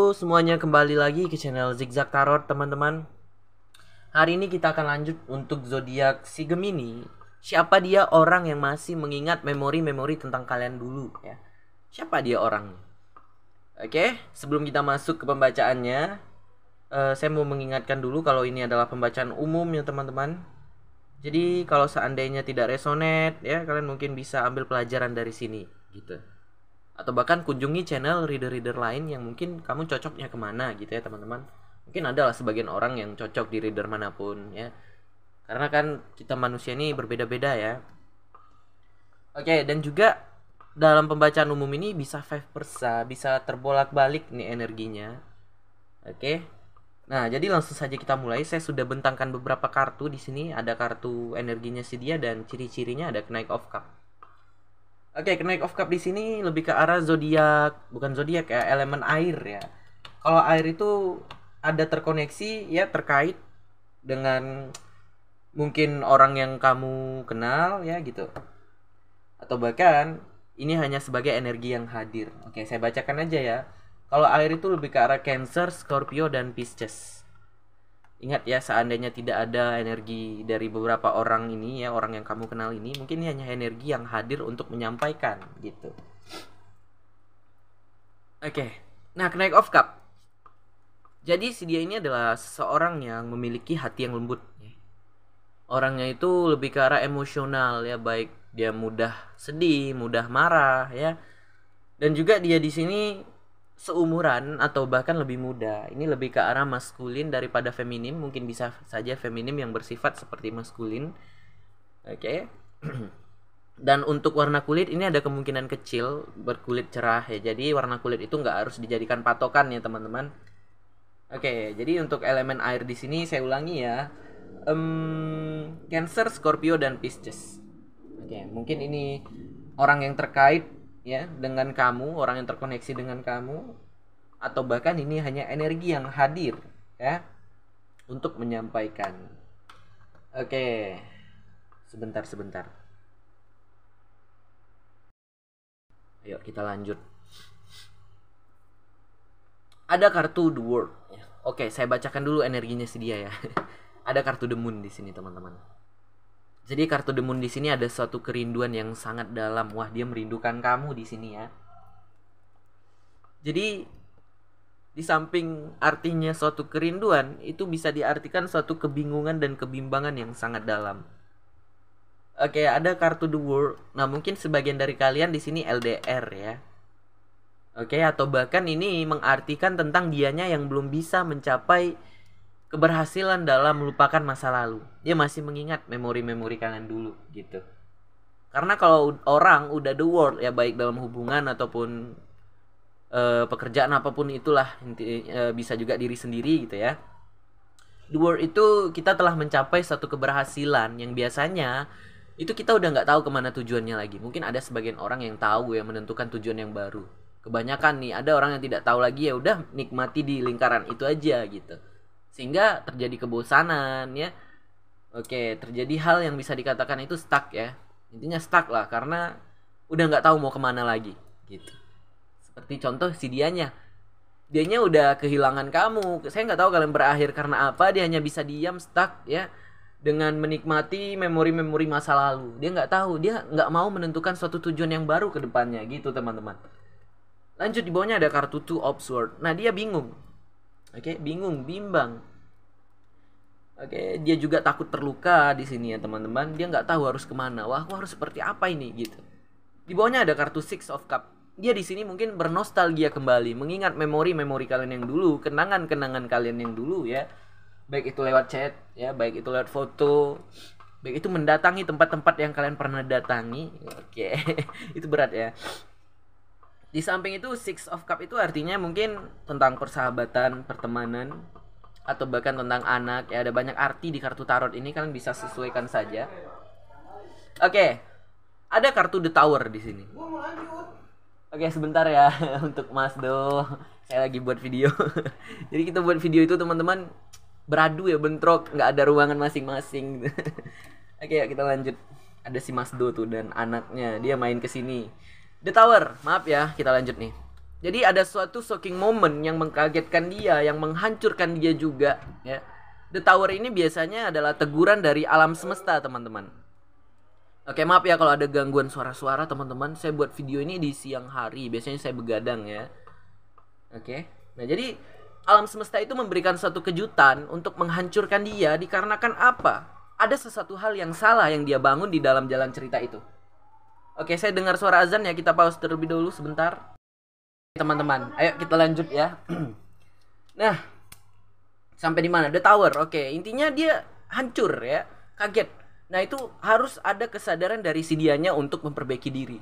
Halo semuanya, kembali lagi ke channel Zigzag Tarot teman-teman. Hari ini kita akan lanjut untuk zodiak si Gemini. Siapa dia orang yang masih mengingat memori-memori tentang kalian dulu ya? Siapa dia orang? Oke, sebelum kita masuk ke pembacaannya, saya mau mengingatkan dulu kalau ini adalah pembacaan umum ya teman-teman. Jadi kalau seandainya tidak resonate ya, kalian mungkin bisa ambil pelajaran dari sini gitu. Atau bahkan kunjungi channel reader-reader lain yang mungkin kamu cocoknya kemana gitu ya teman-teman. Mungkin ada lah sebagian orang yang cocok di reader manapun ya, karena kan kita manusia ini berbeda-beda ya. Oke, dan juga dalam pembacaan umum ini bisa vice versa, bisa terbolak-balik nih energinya. Oke, nah jadi langsung saja kita mulai. Saya sudah bentangkan beberapa kartu di sini. Ada kartu energinya si dia dan ciri-cirinya ada Knight of Cup. Oke, Knight of Cup di sini lebih ke arah zodiak, bukan zodiak ya, elemen air ya. Kalau air itu ada terkoneksi ya, terkait dengan mungkin orang yang kamu kenal ya gitu. Atau bahkan ini hanya sebagai energi yang hadir. Oke, saya bacakan aja ya. Kalau air itu lebih ke arah Cancer, Scorpio, dan Pisces. Ingat ya, seandainya tidak ada energi dari beberapa orang ini ya, orang yang kamu kenal ini, mungkin ini hanya energi yang hadir untuk menyampaikan gitu. Oke. Nah, Knight of Cup. Jadi si dia ini adalah seseorang yang memiliki hati yang lembut ya. Orangnya itu lebih ke arah emosional ya, baik dia mudah sedih, mudah marah ya. Dan juga dia di sini seumuran atau bahkan lebih muda. Ini lebih ke arah maskulin daripada feminim. Mungkin bisa saja feminim yang bersifat seperti maskulin. Oke. Dan untuk warna kulit ini ada kemungkinan kecil berkulit cerah ya. Jadi warna kulit itu nggak harus dijadikan patokan ya teman-teman. Oke, jadi untuk elemen air di sini saya ulangi ya. Cancer, Scorpio, dan Pisces. Oke, mungkin ini orang yang terkait ya dengan kamu, orang yang terkoneksi dengan kamu, atau bahkan ini hanya energi yang hadir ya untuk menyampaikan. Oke, sebentar. Ayo kita lanjut. Ada kartu The World. Oke, saya bacakan dulu energinya si dia ya. Ada kartu The Moon di sini teman-teman. Jadi kartu The Moon di sini ada suatu kerinduan yang sangat dalam. Wah, dia merindukan kamu di sini ya. Jadi di samping artinya suatu kerinduan, itu bisa diartikan suatu kebingungan dan kebimbangan yang sangat dalam. Oke, ada kartu The World. Nah, mungkin sebagian dari kalian di sini LDR ya. Oke, atau bahkan ini mengartikan tentang dianya yang belum bisa mencapai keberhasilan dalam melupakan masa lalu. Dia masih mengingat memori-memori kalian dulu gitu. Karena kalau orang udah the world ya, baik dalam hubungan ataupun pekerjaan apapun itulah, bisa juga diri sendiri gitu ya. The world itu kita telah mencapai satu keberhasilan yang biasanya itu kita udah nggak tahu kemana tujuannya lagi. Mungkin ada sebagian orang yang tahu ya, menentukan tujuan yang baru. Kebanyakan nih ada orang yang tidak tahu lagi, ya udah nikmati di lingkaran itu aja gitu. Sehingga terjadi kebosanan ya. Oke, terjadi hal yang bisa dikatakan itu stuck ya. Intinya stuck lah, karena udah nggak tahu mau kemana lagi gitu. Seperti contoh si dianya udah kehilangan kamu. Saya nggak tahu kalian berakhir karena apa. Dia hanya bisa diam, stuck ya, dengan menikmati memori-memori masa lalu. Dia nggak tahu, dia nggak mau menentukan suatu tujuan yang baru ke depannya gitu teman-teman. Lanjut, di bawahnya ada kartu Two of Swords. Nah, dia bingung. Oke, bingung, bimbang. Oke, dia juga takut terluka di sini ya teman-teman. Dia nggak tahu harus kemana. Wah, aku harus seperti apa ini gitu. Di bawahnya ada kartu Six of Cup. Dia di sini mungkin bernostalgia kembali, mengingat memori-memori kalian yang dulu, kenangan-kenangan kalian yang dulu ya. Baik itu lewat chat ya, baik itu lewat foto, baik itu mendatangi tempat-tempat yang kalian pernah datangi. Oke, itu berat ya. Di samping itu Six of Cup itu artinya mungkin tentang persahabatan, pertemanan, atau bahkan tentang anak ya. Ada banyak arti di kartu tarot ini, kalian bisa sesuaikan saja. Oke, ada kartu The Tower di sini. Oke, sebentar ya untuk Mas Do. Saya lagi buat video. Jadi kita buat video itu teman-teman beradu ya, bentrok, nggak ada ruangan masing-masing. Oke, ya kita lanjut. Ada si Mas Do tuh dan anaknya, dia main ke sini. The Tower, maaf ya, kita lanjut nih. Jadi ada suatu shocking moment yang mengkagetkan dia, yang menghancurkan dia juga, ya. The Tower ini biasanya adalah teguran dari alam semesta, teman-teman. Oke, maaf ya kalau ada gangguan suara-suara, teman-teman. Saya buat video ini di siang hari, biasanya saya begadang ya. Oke. Nah, jadi alam semesta itu memberikan suatu kejutan untuk menghancurkan dia dikarenakan apa? Ada sesuatu hal yang salah yang dia bangun di dalam jalan cerita itu. Oke, saya dengar suara azan ya, kita pause terlebih dahulu sebentar. Teman-teman, ayo kita lanjut ya. Nah, sampai di mana? The Tower. Oke, intinya dia hancur ya, kaget. Nah, itu harus ada kesadaran dari si dianya untuk memperbaiki diri.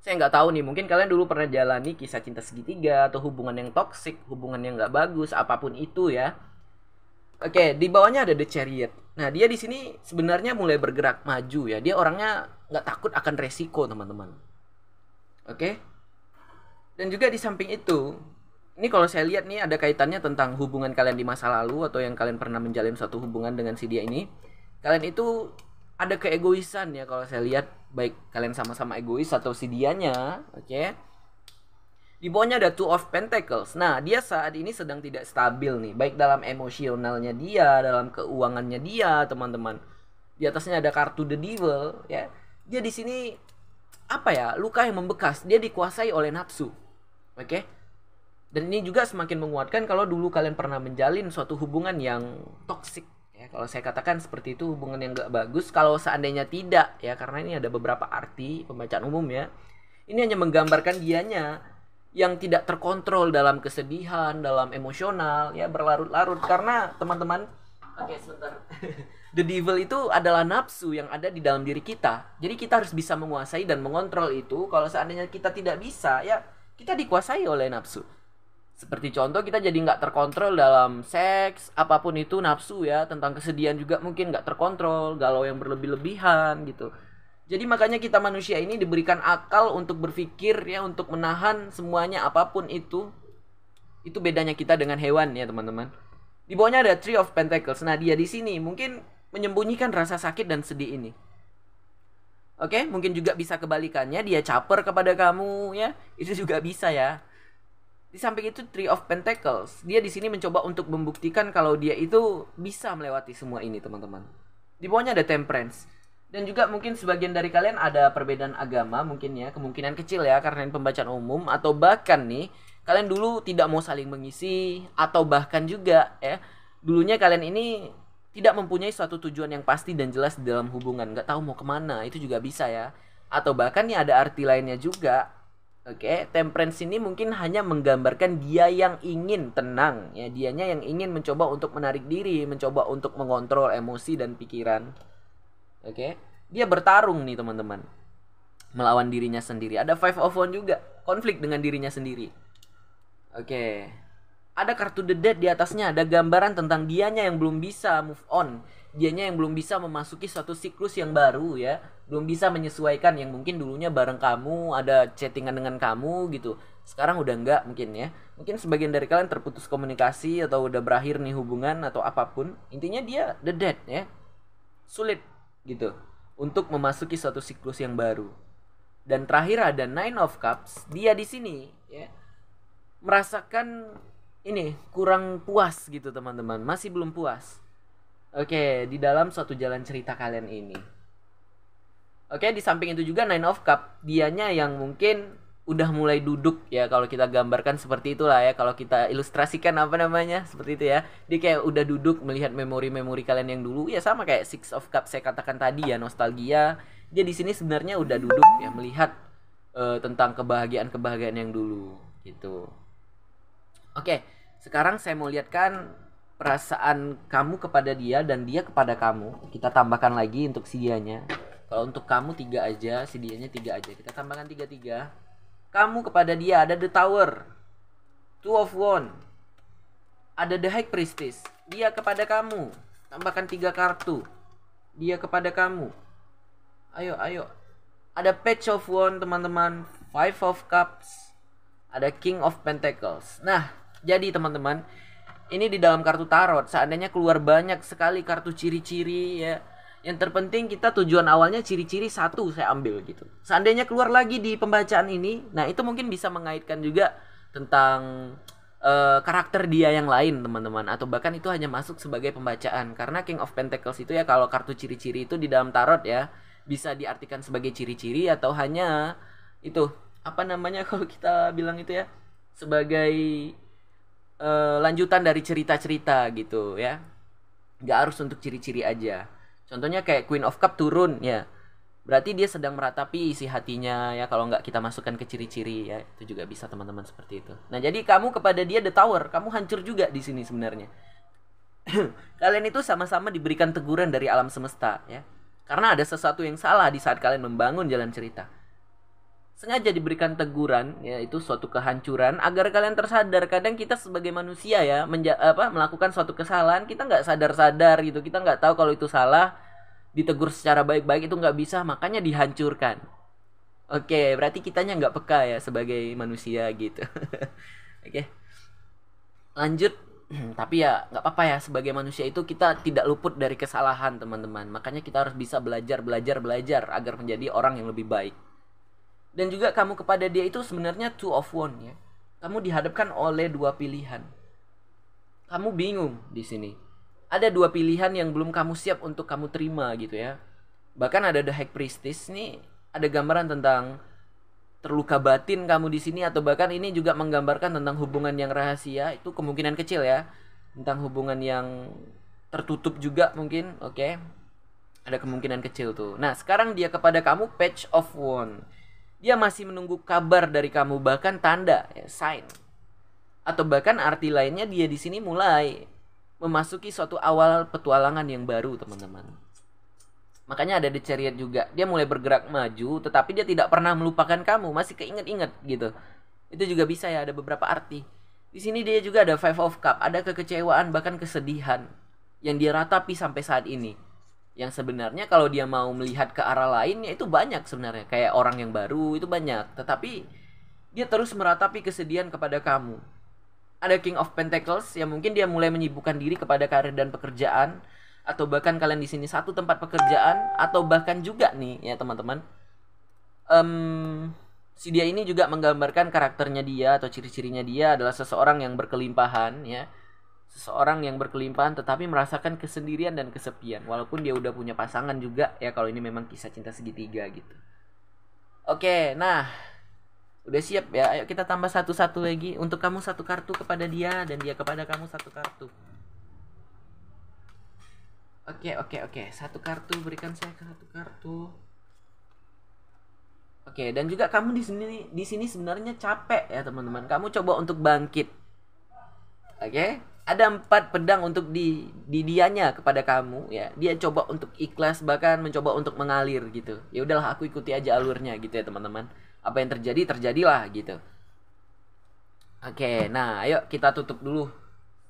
Saya nggak tahu nih, mungkin kalian dulu pernah jalani kisah cinta segitiga atau hubungan yang toksik, hubungan yang nggak bagus, apapun itu ya. Oke, di bawahnya ada The Chariot. Nah, dia di sini sebenarnya mulai bergerak maju ya. Dia orangnya nggak takut akan resiko, teman-teman. Oke. Dan juga di samping itu, ini kalau saya lihat nih ada kaitannya tentang hubungan kalian di masa lalu atau yang kalian pernah menjalin suatu hubungan dengan si dia ini. Kalian itu ada keegoisan ya kalau saya lihat, baik kalian sama-sama egois atau si dianya, oke. Di bawahnya ada Two of Pentacles. Nah, dia saat ini sedang tidak stabil nih, baik dalam emosionalnya dia, dalam keuangannya dia, teman-teman. Di atasnya ada kartu The Devil ya. Dia di sini apa ya? Luka yang membekas. Dia dikuasai oleh nafsu. Oke. Dan ini juga semakin menguatkan kalau dulu kalian pernah menjalin suatu hubungan yang toksik ya. Kalau saya katakan seperti itu, hubungan yang gak bagus. Kalau seandainya tidak ya, karena ini ada beberapa arti pembacaan umum ya. Ini hanya menggambarkan dianya yang tidak terkontrol dalam kesedihan, dalam emosional ya, berlarut-larut. Karena teman-teman, oke sebentar. The Devil itu adalah nafsu yang ada di dalam diri kita. Jadi kita harus bisa menguasai dan mengontrol itu. Kalau seandainya kita tidak bisa ya, kita dikuasai oleh nafsu. Seperti contoh, kita jadi nggak terkontrol dalam seks, apapun itu nafsu ya. Tentang kesedihan juga mungkin nggak terkontrol, galau yang berlebih-lebihan gitu. Jadi makanya kita manusia ini diberikan akal untuk berpikir ya, untuk menahan semuanya apapun itu. Itu bedanya kita dengan hewan ya teman-teman. Di bawahnya ada Three of Pentacles. Nah, dia di sini mungkin menyembunyikan rasa sakit dan sedih ini. Oke, mungkin juga bisa kebalikannya, dia caper kepada kamu ya. Itu juga bisa ya. Di samping itu Three of Pentacles, dia di sini mencoba untuk membuktikan kalau dia itu bisa melewati semua ini, teman-teman. Di bawahnya ada Temperance. Dan juga mungkin sebagian dari kalian ada perbedaan agama mungkin ya, kemungkinan kecil ya karena ini pembacaan umum, atau bahkan nih kalian dulu tidak mau saling mengisi, atau bahkan juga ya dulunya kalian ini tidak mempunyai suatu tujuan yang pasti dan jelas di dalam hubungan, nggak tahu mau kemana, itu juga bisa ya. Atau bahkan nih ada arti lainnya juga. Oke, Temperance ini mungkin hanya menggambarkan dia yang ingin tenang ya, dianya yang ingin mencoba untuk menarik diri, mencoba untuk mengontrol emosi dan pikiran. Oke, dia bertarung nih teman-teman, melawan dirinya sendiri. Ada Five of Wands juga, konflik dengan dirinya sendiri. Oke, ada kartu The Death di atasnya, ada gambaran tentang dianya yang belum bisa move on, dianya yang belum bisa memasuki suatu siklus yang baru ya, belum bisa menyesuaikan yang mungkin dulunya bareng kamu, ada chattingan dengan kamu gitu. Sekarang udah enggak mungkin ya. Mungkin sebagian dari kalian terputus komunikasi atau udah berakhir nih hubungan atau apapun. Intinya dia The Death ya. Sulit gitu untuk memasuki suatu siklus yang baru. Dan terakhir ada Nine of Cups. Dia di sini ya merasakan ini kurang puas gitu teman-teman, masih belum puas. Oke, di dalam suatu jalan cerita kalian ini. Oke, di samping itu juga Nine of Cups, dianya yang mungkin udah mulai duduk ya, kalau kita gambarkan seperti itulah ya, kalau kita ilustrasikan apa namanya seperti itu ya. Dia kayak udah duduk melihat memori-memori kalian yang dulu ya, sama kayak Six of Cups saya katakan tadi ya, nostalgia. Dia di sini sebenarnya udah duduk ya, melihat tentang kebahagiaan-kebahagiaan yang dulu gitu. Oke, sekarang saya mau lihatkan perasaan kamu kepada dia dan dia kepada kamu. Kita tambahkan lagi untuk si dianya. Kalau untuk kamu 3 aja, si dianya 3 aja. Kita tambahkan 3-3. Kamu kepada dia ada The Tower, Two of Wands, ada The High Priestess. Dia kepada kamu, tambahkan 3 kartu. Dia kepada kamu. Ayo. Ada Page of Wands teman-teman, Five of Cups, ada King of Pentacles. Nah, jadi teman-teman, ini di dalam kartu tarot seandainya keluar banyak sekali kartu ciri-ciri ya Yang terpenting kita tujuan awalnya ciri-ciri satu saya ambil gitu. Seandainya keluar lagi di pembacaan ini, nah itu mungkin bisa mengaitkan juga tentang karakter dia yang lain teman-teman, atau bahkan itu hanya masuk sebagai pembacaan, karena King of Pentacles itu ya kalau kartu ciri-ciri itu di dalam tarot ya bisa diartikan sebagai ciri-ciri atau hanya itu apa namanya kalau kita bilang itu ya sebagai lanjutan dari cerita-cerita gitu ya, nggak harus untuk ciri-ciri aja. Contohnya kayak Queen of Cup turun ya, berarti dia sedang meratapi isi hatinya ya, kalau nggak kita masukkan ke ciri-ciri ya, itu juga bisa teman-teman seperti itu. Nah jadi kamu kepada dia The Tower, kamu hancur juga di sini sebenarnya. Kalian itu sama-sama diberikan teguran dari alam semesta ya, karena ada sesuatu yang salah di saat kalian membangun jalan cerita. Sengaja diberikan teguran, yaitu suatu kehancuran agar kalian tersadar. Kadang kita sebagai manusia ya melakukan suatu kesalahan, kita nggak sadar-sadar gitu, kita nggak tahu kalau itu salah, ditegur secara baik-baik itu nggak bisa, makanya dihancurkan. Oke, berarti kitanya nggak peka ya sebagai manusia gitu. Oke, lanjut. Tapi ya nggak apa-apa ya, sebagai manusia itu kita tidak luput dari kesalahan teman-teman, makanya kita harus bisa belajar agar menjadi orang yang lebih baik. Dan juga kamu kepada dia itu sebenarnya two of one ya. Kamu dihadapkan oleh dua pilihan. Kamu bingung di sini. Ada dua pilihan yang belum kamu siap untuk kamu terima gitu ya. Bahkan ada The High Priestess nih, ada gambaran tentang terluka batin kamu di sini, atau bahkan ini juga menggambarkan tentang hubungan yang rahasia, itu kemungkinan kecil ya. Tentang hubungan yang tertutup juga mungkin, oke. Ada kemungkinan kecil tuh. Nah, sekarang dia kepada kamu Page of Wands. Dia masih menunggu kabar dari kamu, bahkan tanda ya, sign. Atau bahkan arti lainnya dia di sini mulai memasuki suatu awal petualangan yang baru, teman-teman. Makanya ada The Chariot juga. Dia mulai bergerak maju, tetapi dia tidak pernah melupakan kamu, masih keinget-inget gitu. Itu juga bisa ya, ada beberapa arti. Di sini dia juga ada Five of Cups, ada kekecewaan bahkan kesedihan yang dia ratapi sampai saat ini. Yang sebenarnya kalau dia mau melihat ke arah lain ya itu banyak sebenarnya, kayak orang yang baru itu banyak, tetapi dia terus meratapi kesedihan kepada kamu. Ada King of Pentacles yang mungkin dia mulai menyibukkan diri kepada karir dan pekerjaan, atau bahkan kalian di sini satu tempat pekerjaan, atau bahkan juga nih ya teman-teman, si dia ini juga menggambarkan karakternya dia atau ciri-cirinya dia adalah seseorang yang berkelimpahan ya. Seseorang yang berkelimpahan tetapi merasakan kesendirian dan kesepian, walaupun dia udah punya pasangan juga ya, kalau ini memang kisah cinta segitiga gitu. Oke, nah udah siap ya, ayo kita tambah satu-satu lagi. Untuk kamu satu kartu kepada dia, dan dia kepada kamu satu kartu. Oke, satu kartu, berikan saya satu kartu. Oke, dan juga kamu di sini sebenarnya capek ya teman-teman, kamu coba untuk bangkit. Oke, ada 4 pedang untuk di dianya kepada kamu ya. Dia coba untuk ikhlas, bahkan mencoba untuk mengalir gitu. Ya udahlah, aku ikuti aja alurnya gitu ya teman-teman. Apa yang terjadi terjadilah gitu. Oke, nah ayo kita tutup dulu.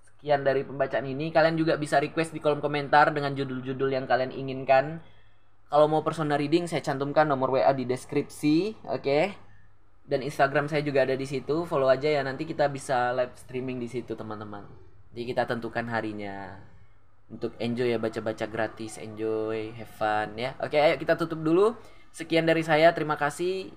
Sekian dari pembacaan ini. Kalian juga bisa request di kolom komentar dengan judul-judul yang kalian inginkan. Kalau mau personal reading, saya cantumkan nomor WA di deskripsi, oke. Dan Instagram saya juga ada di situ. Follow aja ya, nanti kita bisa live streaming di situ teman-teman. Jadi kita tentukan harinya untuk enjoy ya, baca-baca gratis, enjoy, have fun ya. Oke, ayo kita tutup dulu. Sekian dari saya, terima kasih.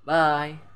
Bye.